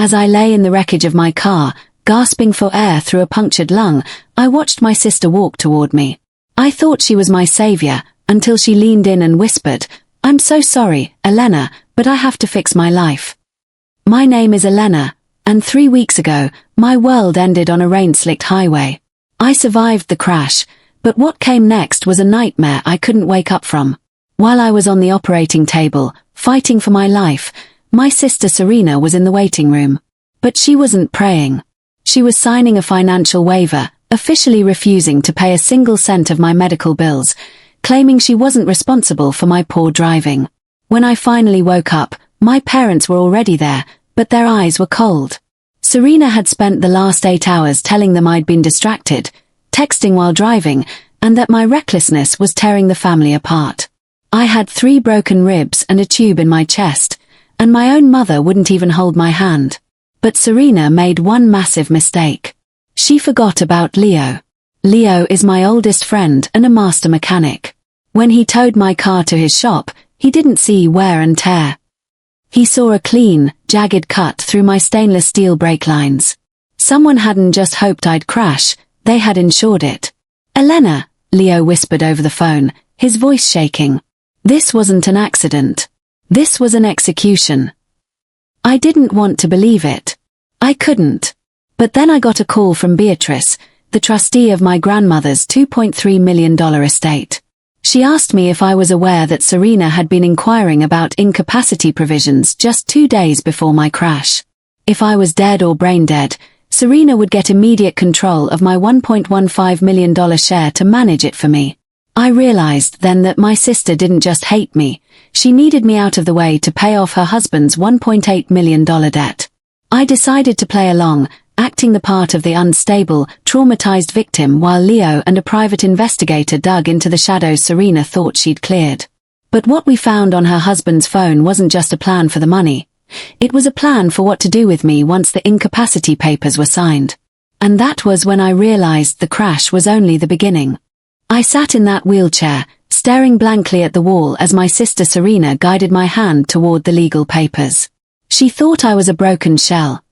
As I lay in the wreckage of my car, gasping for air through a punctured lung, I watched my sister walk toward me. I thought she was my savior, until she leaned in and whispered, "I'm so sorry, Elena, but I have to fix my life. My name is Elena, and 3 weeks ago, my world ended on a rain-slicked highway. I survived the crash, but what came next was a nightmare I couldn't wake up from. While I was on the operating table, fighting for my life, my sister Serena was in the waiting room. But she wasn't praying. She was signing a financial waiver, officially refusing to pay a single cent of my medical bills, claiming she wasn't responsible for my poor driving. When I finally woke up, my parents were already there, but their eyes were cold. Serena had spent the last 8 hours telling them I'd been distracted, texting while driving, and that my recklessness was tearing the family apart. I had 3 broken ribs and a tube in my chest, and my own mother wouldn't even hold my hand. But Serena made one massive mistake. She forgot about Leo. Leo is my oldest friend and a master mechanic. When he towed my car to his shop, he didn't see wear and tear. He saw a clean, jagged cut through my stainless steel brake lines. Someone hadn't just hoped I'd crash, they had insured it. "Elena," Leo whispered over the phone, his voice shaking. "This wasn't an accident. This was an execution." I didn't want to believe it. I couldn't. But then I got a call from Beatrice, the trustee of my grandmother's $2.3 million estate. She asked me if I was aware that Serena had been inquiring about incapacity provisions just 2 days before my crash. If I was dead or brain dead, Serena would get immediate control of my $1.15 million share to manage it for me. I realized then that my sister didn't just hate me, she needed me out of the way to pay off her husband's $1.8 million debt. I decided to play along, acting the part of the unstable, traumatized victim while Leo and a private investigator dug into the shadows Serena thought she'd cleared. But what we found on her husband's phone wasn't just a plan for the money. It was a plan for what to do with me once the incapacity papers were signed. And that was when I realized the crash was only the beginning. I sat in that wheelchair, staring blankly at the wall as my sister Serena guided my hand toward the legal papers. She thought I was a broken shell.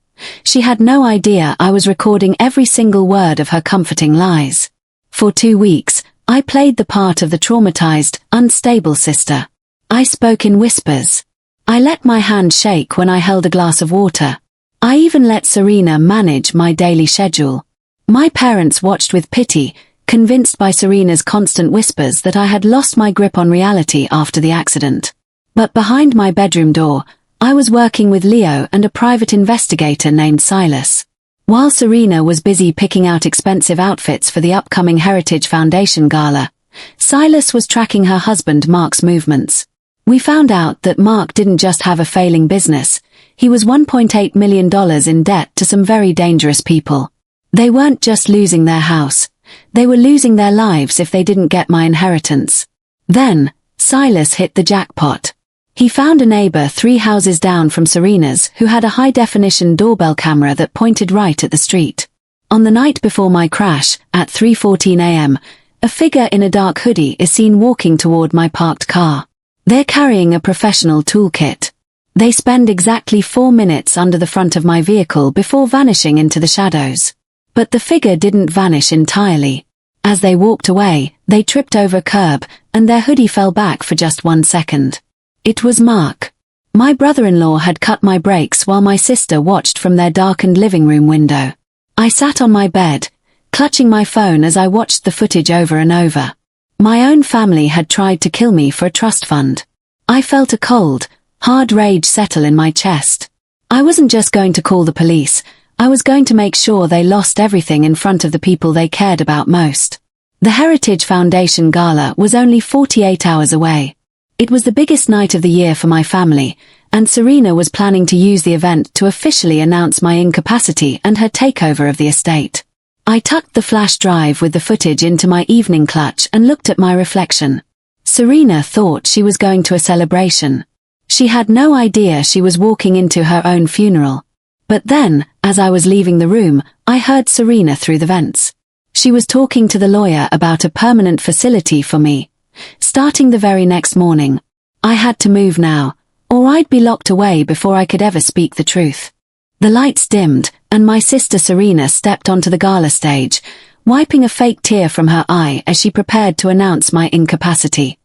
She had no idea I was recording every single word of her comforting lies. For 2 weeks, I played the part of the traumatized, unstable sister. I spoke in whispers. I let my hand shake when I held a glass of water. I even let Serena manage my daily schedule. My parents watched with pity, convinced by Serena's constant whispers that I had lost my grip on reality after the accident. But behind my bedroom door, I was working with Leo and a private investigator named Silas. While Serena was busy picking out expensive outfits for the upcoming Heritage Foundation gala, Silas was tracking her husband Mark's movements. We found out that Mark didn't just have a failing business, he was $1.8 million in debt to some very dangerous people. They weren't just losing their house, they were losing their lives if they didn't get my inheritance. Then, Silas hit the jackpot. He found a neighbor 3 houses down from Serena's who had a high-definition doorbell camera that pointed right at the street. On the night before my crash, at 3:14 a.m., a figure in a dark hoodie is seen walking toward my parked car. They're carrying a professional toolkit. They spend exactly 4 minutes under the front of my vehicle before vanishing into the shadows. But the figure didn't vanish entirely. As they walked away, they tripped over a curb, and their hoodie fell back for just 1 second. It was Mark. My brother-in-law had cut my brakes while my sister watched from their darkened living room window. I sat on my bed, clutching my phone as I watched the footage over and over. My own family had tried to kill me for a trust fund. I felt a cold, hard rage settle in my chest. I wasn't just going to call the police, I was going to make sure they lost everything in front of the people they cared about most. The Heritage Foundation Gala was only 48 hours away. It was the biggest night of the year for my family, and Serena was planning to use the event to officially announce my incapacity and her takeover of the estate. I tucked the flash drive with the footage into my evening clutch and looked at my reflection. Serena thought she was going to a celebration. She had no idea she was walking into her own funeral. But then, as I was leaving the room, I heard Serena through the vents. She was talking to the lawyer about a permanent facility for me, starting the very next morning. I had to move now, or I'd be locked away before I could ever speak the truth. The lights dimmed, and my sister Serena stepped onto the gala stage, wiping a fake tear from her eye as she prepared to announce my incapacity.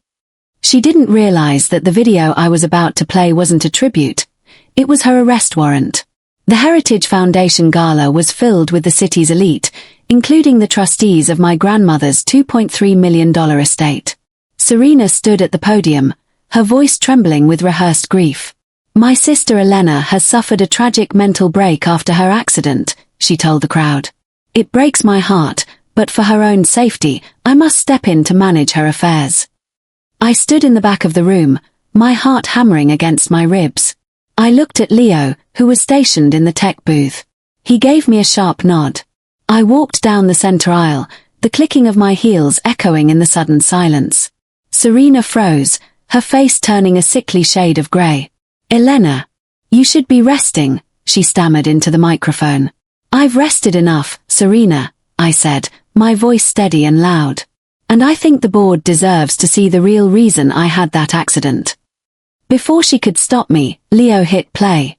She didn't realize that the video I was about to play wasn't a tribute. It was her arrest warrant. The Heritage Foundation Gala was filled with the city's elite, including the trustees of my grandmother's $2.3 million estate. Serena stood at the podium, her voice trembling with rehearsed grief. "My sister Elena has suffered a tragic mental break after her accident," she told the crowd. "It breaks my heart, but for her own safety, I must step in to manage her affairs." I stood in the back of the room, my heart hammering against my ribs. I looked at Leo, who was stationed in the tech booth. He gave me a sharp nod. I walked down the center aisle, the clicking of my heels echoing in the sudden silence. Serena froze, her face turning a sickly shade of gray. "Elena, you should be resting," she stammered into the microphone. "I've rested enough, Serena," I said, my voice steady and loud. "And I think the board deserves to see the real reason I had that accident." Before she could stop me, Leo hit play.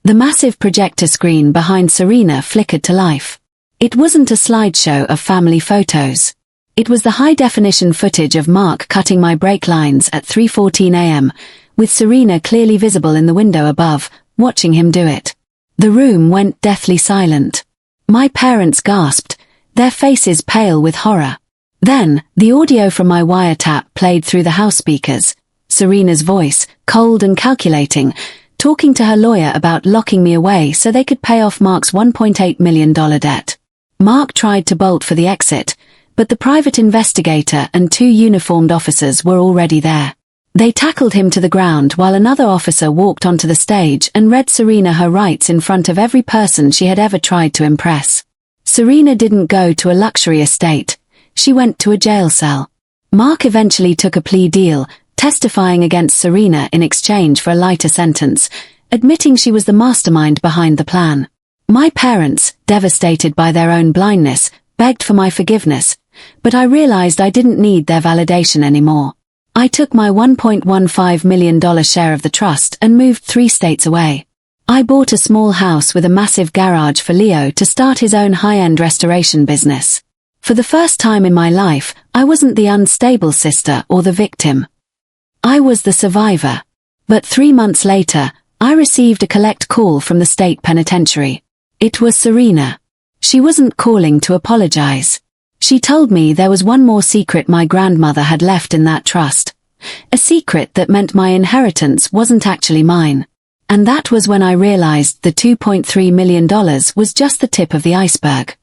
The massive projector screen behind Serena flickered to life. It wasn't a slideshow of family photos. It was the high-definition footage of Mark cutting my brake lines at 3:14 a.m., with Serena clearly visible in the window above, watching him do it. The room went deathly silent. My parents gasped, their faces pale with horror. Then, the audio from my wiretap played through the house speakers. Serena's voice, cold and calculating, talking to her lawyer about locking me away so they could pay off Mark's $1.8 million debt. Mark tried to bolt for the exit, but the private investigator and 2 uniformed officers were already there. They tackled him to the ground while another officer walked onto the stage and read Serena her rights in front of every person she had ever tried to impress. Serena didn't go to a luxury estate. She went to a jail cell. Mark eventually took a plea deal, testifying against Serena in exchange for a lighter sentence, admitting she was the mastermind behind the plan. My parents, devastated by their own blindness, begged for my forgiveness, but I realized I didn't need their validation anymore. I took my $1.15 million share of the trust and moved 3 states away. I bought a small house with a massive garage for Leo to start his own high-end restoration business. For the first time in my life, I wasn't the unstable sister or the victim. I was the survivor. But 3 months later, I received a collect call from the state penitentiary. It was Serena. She wasn't calling to apologize. She told me there was one more secret my grandmother had left in that trust. A secret that meant my inheritance wasn't actually mine. And that was when I realized the $2.3 million was just the tip of the iceberg.